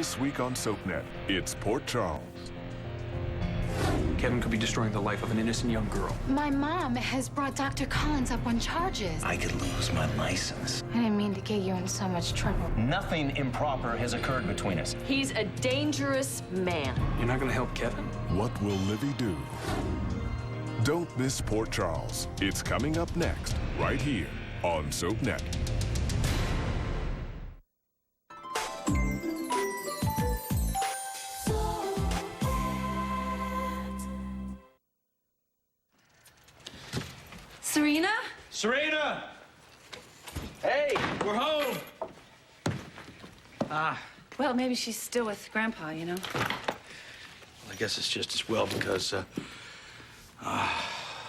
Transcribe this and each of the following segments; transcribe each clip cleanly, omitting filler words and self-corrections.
This week on SoapNet, it's Port Charles. Kevin could be destroying the life of an innocent young girl. My mom has brought Dr. Collins up on charges. I could lose my license. I didn't mean to get you in so much trouble. Nothing improper has occurred between us. He's a dangerous man. You're not going to help Kevin? What will Livvy do? Don't miss Port Charles. It's coming up next, right here on SoapNet. Serena? Serena! Hey, we're home! Well, maybe she's still with Grandpa, you know? Well, I guess it's just as well because, I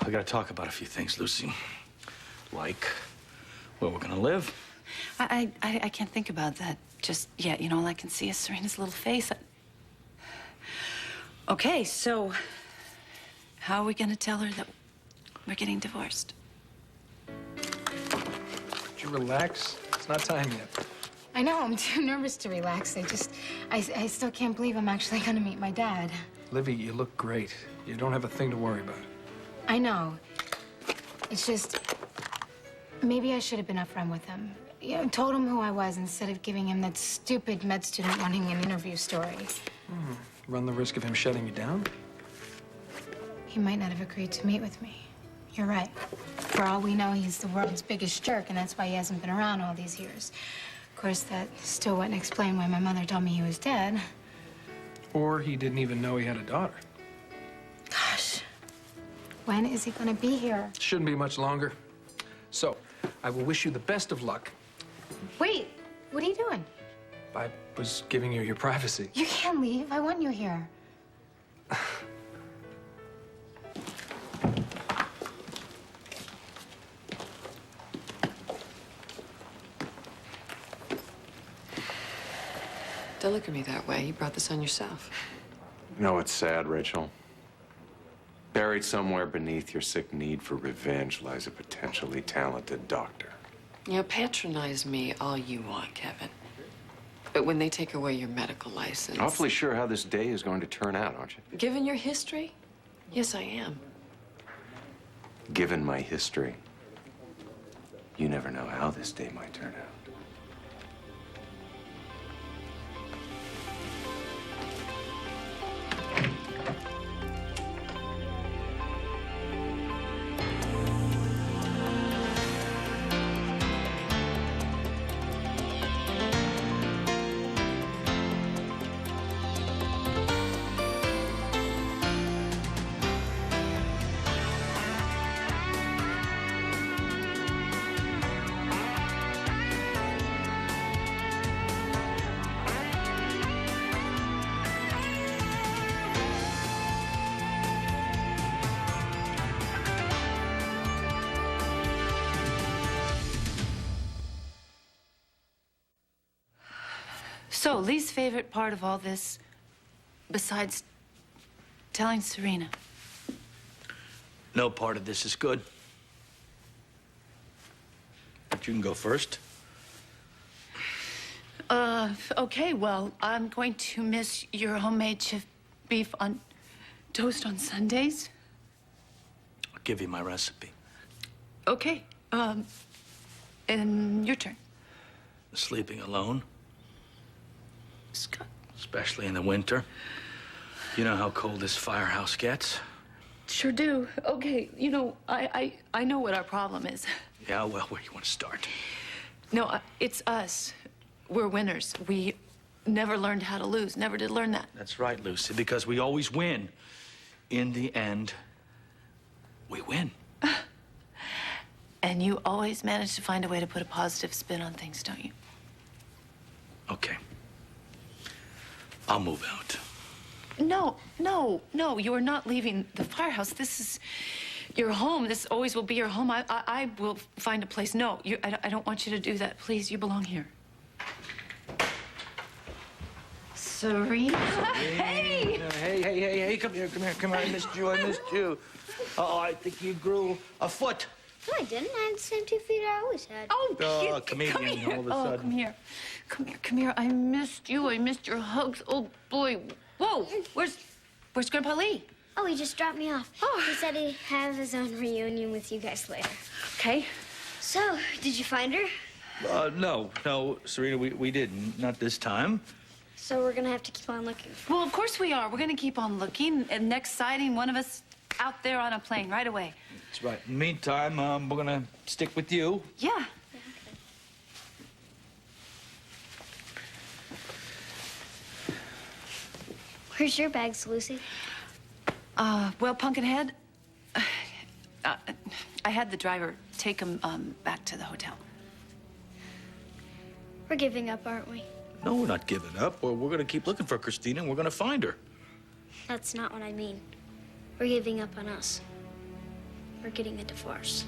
gotta talk about a few things, Lucy. Like where we're gonna live. I can't think about that just yet. You know, all I can see is Serena's little face. Okay, so how are we gonna tell her that we're getting divorced? Would you relax? It's not time yet. I know, I'm too nervous to relax. I still can't believe I'm actually gonna meet my dad. Livvy, you look great. You don't have a thing to worry about. I know. It's just, maybe I should have been upfront with him. You know, told him who I was instead of giving him that stupid med student wanting an interview story. Run the risk of him shutting you down? He might not have agreed to meet with me. You're right. For all we know, he's the world's biggest jerk, and that's why he hasn't been around all these years. Of course, that still wouldn't explain why my mother told me he was dead. Or he didn't even know he had a daughter. Gosh, when is he gonna be here? Shouldn't be much longer. So, I will wish you the best of luck. Wait, what are you doing? I was giving you your privacy. You can't leave. I want you here. Don't look at me that way. You brought this on yourself. No, it's sad, Rachel. Buried somewhere beneath your sick need for revenge lies a potentially talented doctor. You know, patronize me all you want, Kevin. But when they take away your medical license... Awfully sure how this day is going to turn out, aren't you? Given your history, yes, I am. Given my history, you never know how this day might turn out. So, Lee's favorite part of all this, besides telling Serena? No part of this is good. But you can go first. Okay, well, I'm going to miss your homemade chipped beef on toast on Sundays. I'll give you my recipe. Okay, and your turn. Sleeping alone, Scott. especially in the winter. You know how cold this firehouse gets. Sure do. Okay, you know, I know what our problem is. Yeah, well, where do you want to start? No, it's us. We're winners. We never learned how to lose. Never did learn that. That's right, Lucy, because we always win. In the end, we win. And you always manage to find a way to put a positive spin on things, don't you? Okay. I'll move out. No, you are not leaving the firehouse. This is your home. This always will be your home. I will find a place. No, I don't want you to do that. Please, you belong here. Serena? Hey! Hey, come here. I missed you. Oh, I think you grew a foot No, I didn't. I had the same 2 feet I always had. Oh, comedian, come here. all of a sudden. Come here. Come here. I missed you. I missed your hugs. Oh, boy. Whoa, where's Grandpa Lee? Oh, he just dropped me off. Oh. He said he'd have his own reunion with you guys later. Okay. So, did you find her? No, Serena, we didn't. Not this time. So we're gonna have to keep on looking. Well, of course we are. We're going to keep on looking. And next sighting, one of us out there on a plane right away. That's right. In the meantime, we're gonna stick with you. Yeah. Where's your bags, Lucy? Well, Pumpkinhead, I had the driver take him back to the hotel. We're giving up, aren't we? No, we're not giving up. We're gonna keep looking for Christina, and we're gonna find her. That's not what I mean. We're giving up on us. We're getting a divorce.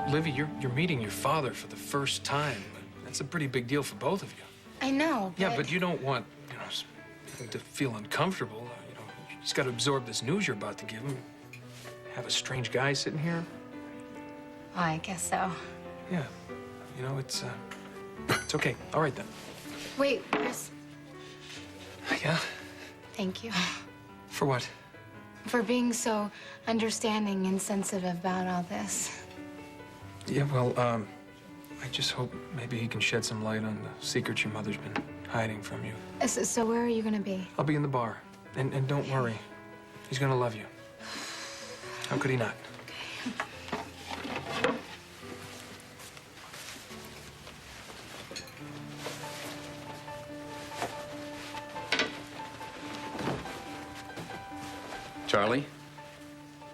Livvy, you're meeting your father for the first time. That's a pretty big deal for both of you. I know, Yeah, but you don't want, him to feel uncomfortable. You just got to absorb this news you're about to give him. Have a strange guy sitting here. Well, I guess so. Yeah, it's okay. All right then. Wait, Chris. Yeah. Thank you For what? for being so understanding and sensitive about all this. Yeah, well, I just hope maybe he can shed some light on the secrets your mother's been hiding from you. So where are you gonna be? I'll be in the bar. And don't worry. He's gonna love you. How could he not? Charlie?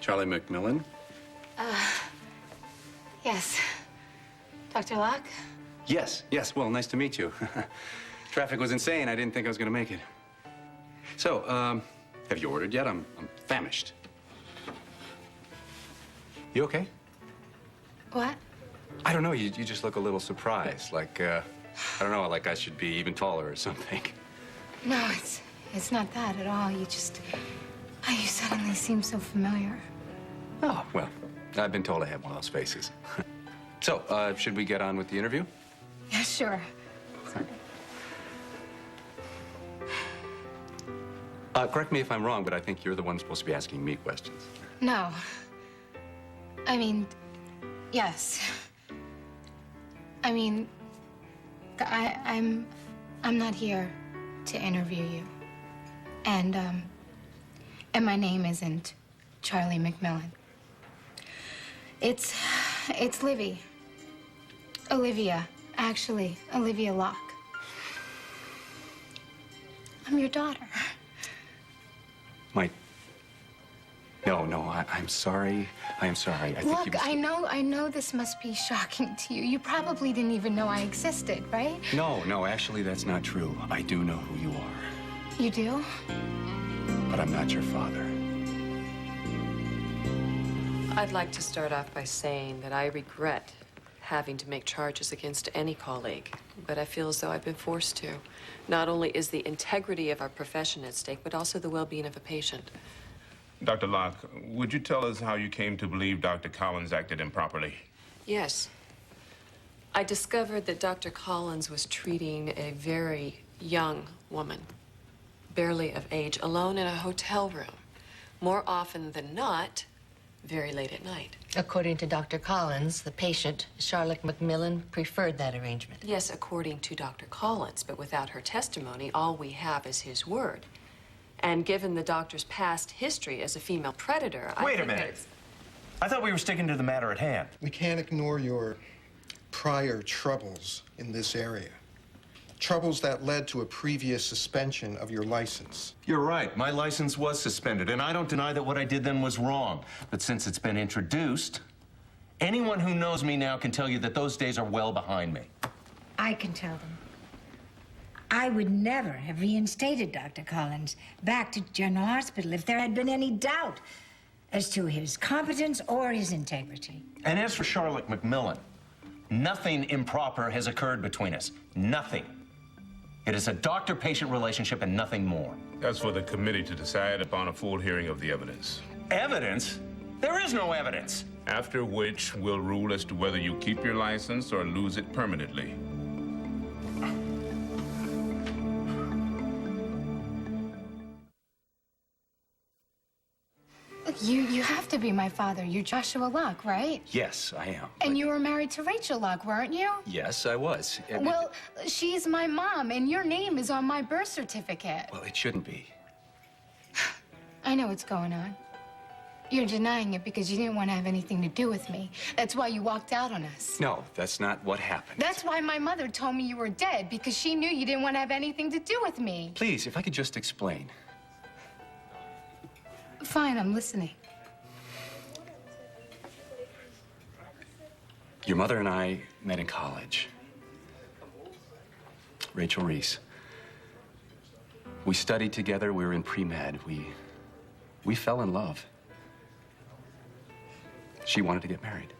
Charlie McMillan? Yes. Dr. Locke? Yes. Well, nice to meet you. Traffic was insane. I didn't think I was going to make it. So, have you ordered yet? I'm famished. You okay? What? I don't know. You just look a little surprised. Like, I don't know, like I should be even taller or something. No, it's not that at all. You suddenly seem so familiar. Oh, well, I've been told I have one of those faces. So, should we get on with the interview? Yeah, sure. Sorry. Correct me if I'm wrong, but I think you're the one supposed to be asking me questions. No. I mean, yes. I mean, I'm not here to interview you. And my name isn't Charlie McMillan. It's Livvy. Olivia, actually, Olivia Locke. I'm your daughter. No, I'm sorry. I am sorry. I think Look, I know this must be shocking to you. You probably didn't even know I existed, right? No, actually, that's not true. I do know who you are. You do? But I'm not your father. I'd like to start off by saying that I regret having to make charges against any colleague, but I feel as though I've been forced to. Not only is the integrity of our profession at stake, but also the well-being of a patient. Dr. Locke, would you tell us how you came to believe Dr. Collins acted improperly? Yes. I discovered that Dr. Collins was treating a very young woman, barely of age, alone in a hotel room. More often than not, very late at night. According to Dr. Collins, the patient, Charlotte McMillan, preferred that arrangement. Yes, according to Dr. Collins, but without her testimony, all we have is his word. And given the doctor's past history as a female predator, Wait a minute. I thought we were sticking to the matter at hand. We can't ignore your prior troubles in this area. Troubles that led to a previous suspension of your license. You're right. My license was suspended, and I don't deny that what I did then was wrong. But since it's been introduced, anyone who knows me now can tell you that those days are well behind me. I can tell them. I would never have reinstated Dr. Collins back to General Hospital if there had been any doubt as to his competence or his integrity. And as for Charlotte McMillan, nothing improper has occurred between us. Nothing. It is a doctor-patient relationship and nothing more. That's for the committee to decide upon a full hearing of the evidence. Evidence? There is no evidence. After which, we'll rule as to whether you keep your license or lose it permanently. Look, you have to be my father. You're Joshua Locke, right? Yes, I am. And you were married to Rachel Locke, weren't you? Yes, I was. Well, she's my mom, and your name is on my birth certificate. Well, it shouldn't be. I know what's going on. You're denying it because you didn't want to have anything to do with me. That's why you walked out on us. No, that's not what happened. That's why my mother told me you were dead, because she knew you didn't want to have anything to do with me. Please, if I could just explain. Fine, I'm listening. Your mother and I met in college. Rachel Reese. We studied together. We were in pre-med. We fell in love. She wanted to get married.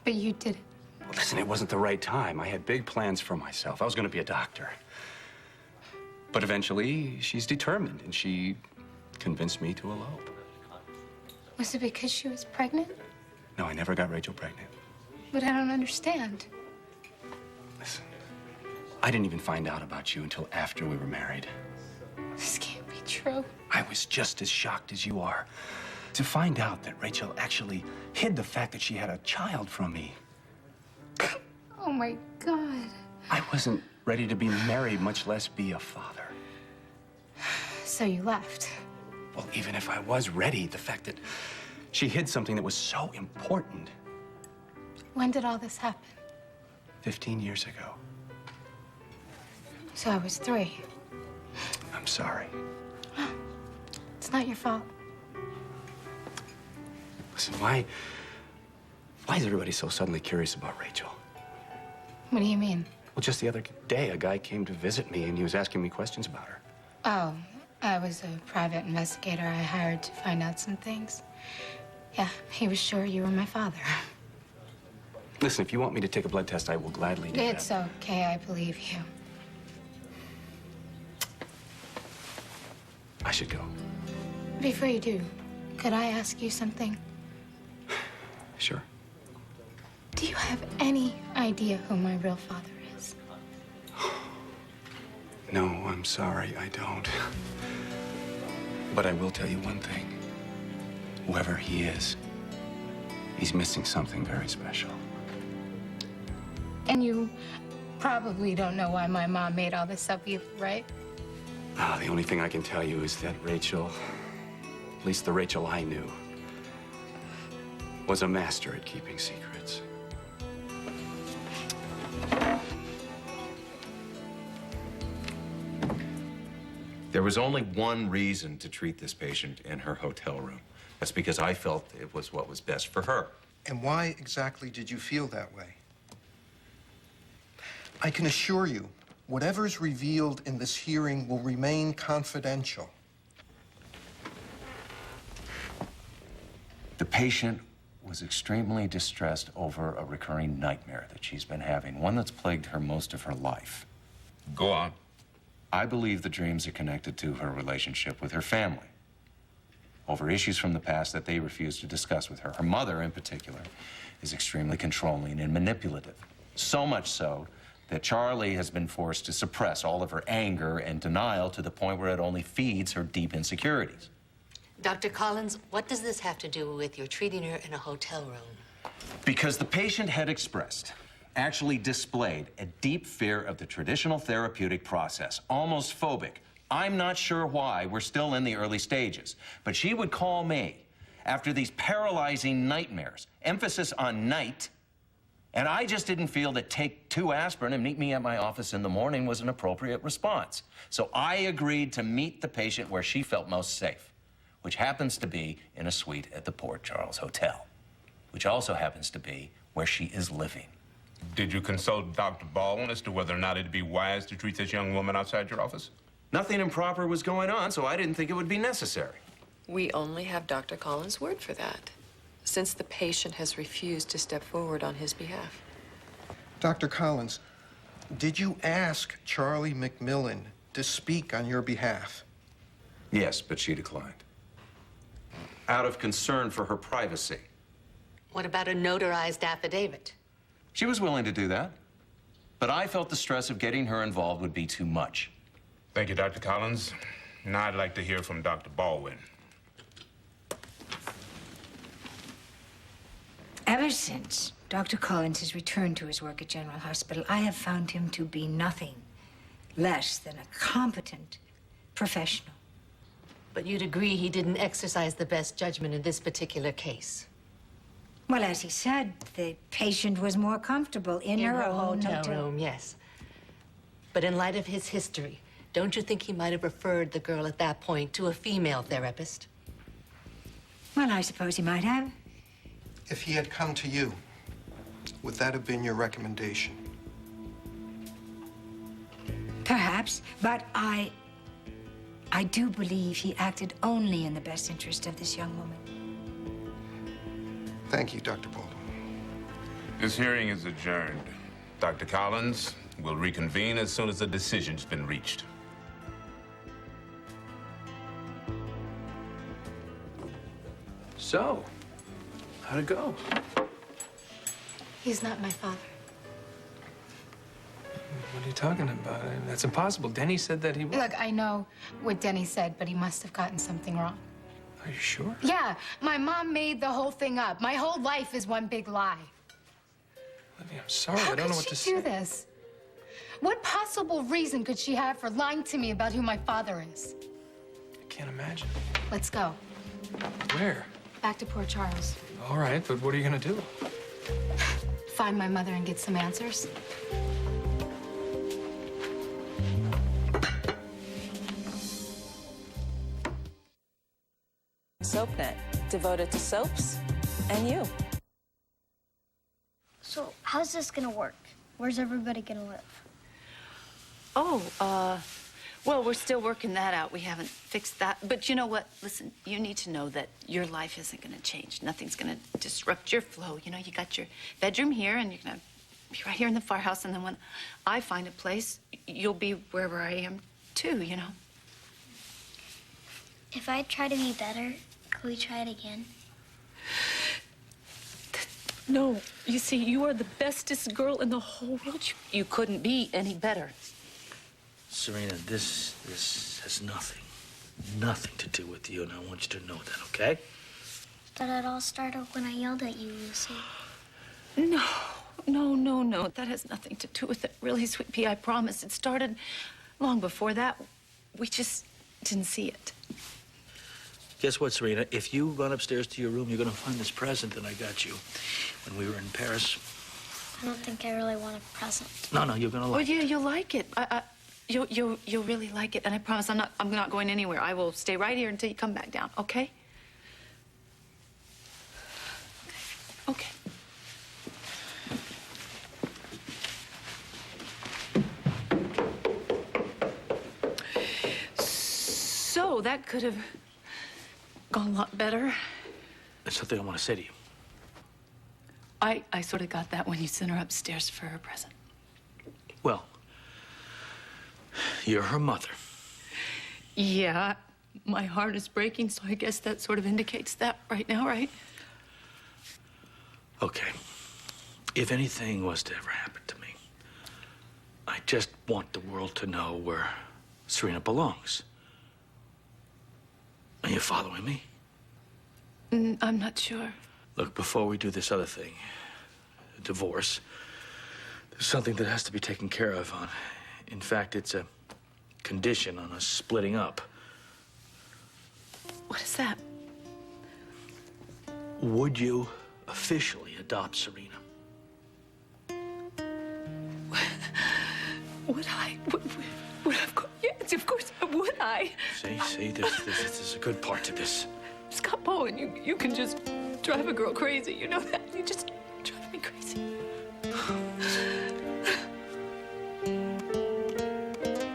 But you didn't. Well, listen, it wasn't the right time. I had big plans for myself. I was going to be a doctor. But eventually, she's determined, and she convinced me to elope. Was it because she was pregnant? No, I never got Rachel pregnant. But I don't understand. Listen, I didn't even find out about you until after we were married. This can't be true. I was just as shocked as you are to find out that Rachel actually hid the fact that she had a child from me. Oh, my God. I wasn't ready to be married, much less be a father. So you left. Well, even if I was ready, the fact that she hid something that was so important. When did all this happen? 15 years ago. So I was 3. I'm sorry. It's not your fault. Listen, why is everybody so suddenly curious about Rachel? What do you mean? Well, just the other day, a guy came to visit me, and he was asking me questions about her. Oh, I was a private investigator I hired to find out some things. Yeah, he was sure you were my father. Listen, if you want me to take a blood test, I will gladly do that. It's okay, I believe you. I should go. Before you do, could I ask you something? Sure. Do you have any idea who my real father is? No, I'm sorry, I don't. But I will tell you one thing. Whoever he is, he's missing something very special. And you probably don't know why my mom made all this up either, right? The only thing I can tell you is that Rachel, at least the Rachel I knew, was a master at keeping secrets. There was only one reason to treat this patient in her hotel room. That's because I felt it was what was best for her. And why exactly did you feel that way? I can assure you, whatever's revealed in this hearing will remain confidential. The patient was extremely distressed over a recurring nightmare that she's been having, one that's plagued her most of her life. Go on. I believe the dreams are connected to her relationship with her family, over issues from the past that they refuse to discuss with her. Her mother, in particular, is extremely controlling and manipulative. So much so that Charlie has been forced to suppress all of her anger and denial to the point where it only feeds her deep insecurities. Dr. Collins, what does this have to do with your treating her in a hotel room? Because the patient had expressed, actually displayed, a deep fear of the traditional therapeutic process, almost phobic. I'm not sure why. We're still in the early stages. But she would call me after these paralyzing nightmares, emphasis on night, and I just didn't feel that take 2 aspirin and meet me at my office in the morning was an appropriate response. So I agreed to meet the patient where she felt most safe, which happens to be in a suite at the Port Charles Hotel, which also happens to be where she is living. Did you consult Dr. Baldwin as to whether or not it'd be wise to treat this young woman outside your office? Nothing improper was going on, so I didn't think it would be necessary. We only have Dr. Collins' word for that, since the patient has refused to step forward on his behalf. Dr. Collins, did you ask Charlie McMillan to speak on your behalf? Yes, but she declined. out of concern for her privacy. What about a notarized affidavit? She was willing to do that, but I felt the stress of getting her involved would be too much. Thank you, Dr. Collins. Now I'd like to hear from Dr. Baldwin. Ever since Dr. Collins has returned to his work at General Hospital, I have found him to be nothing less than a competent professional. But you'd agree he didn't exercise the best judgment in this particular case. Well, as he said, the patient was more comfortable in her own hotel room, yes. But in light of his history, don't you think he might have referred the girl at that point to a female therapist? Well, I suppose he might have. If he had come to you, would that have been your recommendation? Perhaps, but I do believe he acted only in the best interest of this young woman. Thank you, Dr. Baldwin. This hearing is adjourned. Dr. Collins will reconvene as soon as a decision's been reached. So, how'd it go? He's not my father. What are you talking about? That's impossible. Denny said that he was. Look, I know what Denny said, but he must have gotten something wrong. Are you sure? Yeah, my mom made the whole thing up. My whole life is one big lie. Livvy, I'm sorry. How I don't know what could to she say. do this? What possible reason could she have for lying to me about who my father is? I can't imagine. Let's go. Where? Back to Port Charles. All right, but what are you gonna do? Find my mother and get some answers. SoapNet, devoted to soaps and you. So, how's this gonna work? Where's everybody gonna live? Oh, well, we're still working that out. We haven't fixed that. But you know what? Listen, you need to know that your life isn't going to change. Nothing's going to disrupt your flow. You know, you got your bedroom here, and you're going to be right here in the firehouse. And then when I find a place, you'll be wherever I am, too, you know. If I try to be better, could we try it again? No, you see, you are the bestest girl in the whole world. You couldn't be any better. Serena, this has nothing to do with you, and I want you to know that, okay? But it all started when I yelled at you, Lucy. No. That has nothing to do with it, really, Sweet Pea. I promise. It started long before that. We just didn't see it. Guess what, Serena? If you run upstairs to your room, you're gonna find this present that I got you when we were in Paris. I don't think I really want a present. No, you're gonna like it. Oh, yeah, you'll like it. You'll really like it, and I promise I'm not going anywhere. I will stay right here until you come back down, okay? Okay. So that could have gone a lot better. There's something I want to say to you. I sort of got that when you sent her upstairs for her present. Well, you're her mother. Yeah, my heart is breaking, so I guess that sort of indicates that right now, right? Okay. If anything was to ever happen to me, I just want the world to know where Serena belongs. Are you following me? I'm not sure. Look, before we do this other thing, divorce, there's something that has to be taken care of. In fact, it's a condition on us splitting up. What is that? Would you officially adopt Serena? Would I? Would I? Of course, yes, of course, would I? See, this is a good part to this. Scott Bowen, you can just drive a girl crazy. You know that? You just drive me crazy.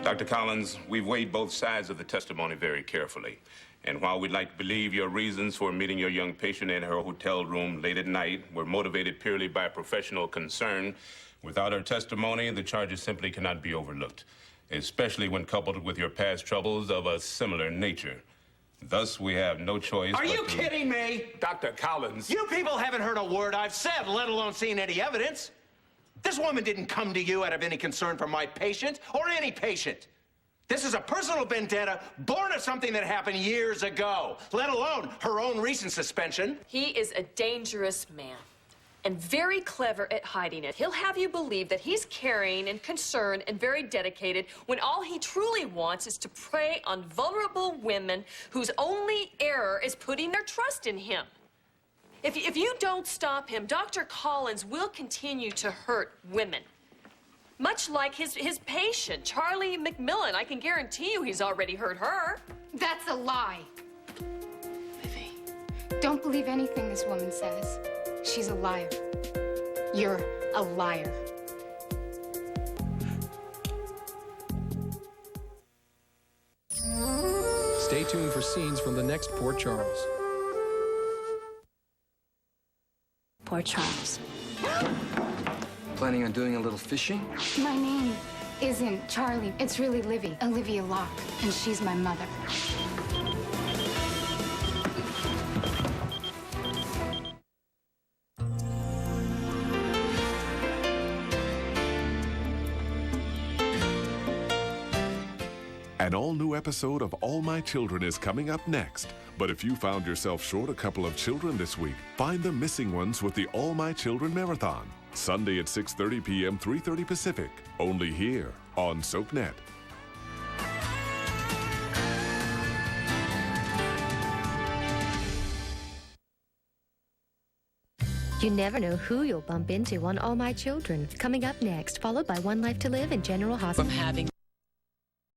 Dr. Collins, we've weighed both sides of the testimony very carefully. And while we'd like to believe your reasons for meeting your young patient in her hotel room late at night were motivated purely by professional concern, without her testimony, the charges simply cannot be overlooked, especially when coupled with your past troubles of a similar nature. Thus, we have no choice. Are you kidding me? Dr. Collins. You people haven't heard a word I've said, let alone seen any evidence. This woman didn't come to you out of any concern for my patient or any patient. This is a personal vendetta born of something that happened years ago, let alone her own recent suspension. He is a dangerous man and very clever at hiding it. He'll have you believe that he's caring and concerned and very dedicated when all he truly wants is to prey on vulnerable women whose only error is putting their trust in him. If you don't stop him, Dr. Collins will continue to hurt women. Much like his patient, Charlie McMillan. I can guarantee you he's already hurt her. That's a lie. Livvy, don't believe anything this woman says. She's a liar. You're a liar. Stay tuned for scenes from the next Port Charles. Port Charles. Planning on doing a little fishing? My name isn't Charlie. It's really Livvy, Olivia Locke, and she's my mother. An all-new episode of All My Children is coming up next. But if you found yourself short a couple of children this week, find the missing ones with the All My Children Marathon. Sunday at 6:30 p.m., 3:30 Pacific. Only here on SoapNet. You never know who you'll bump into on All My Children. Coming up next, followed by One Life to Live in General Hospital. From having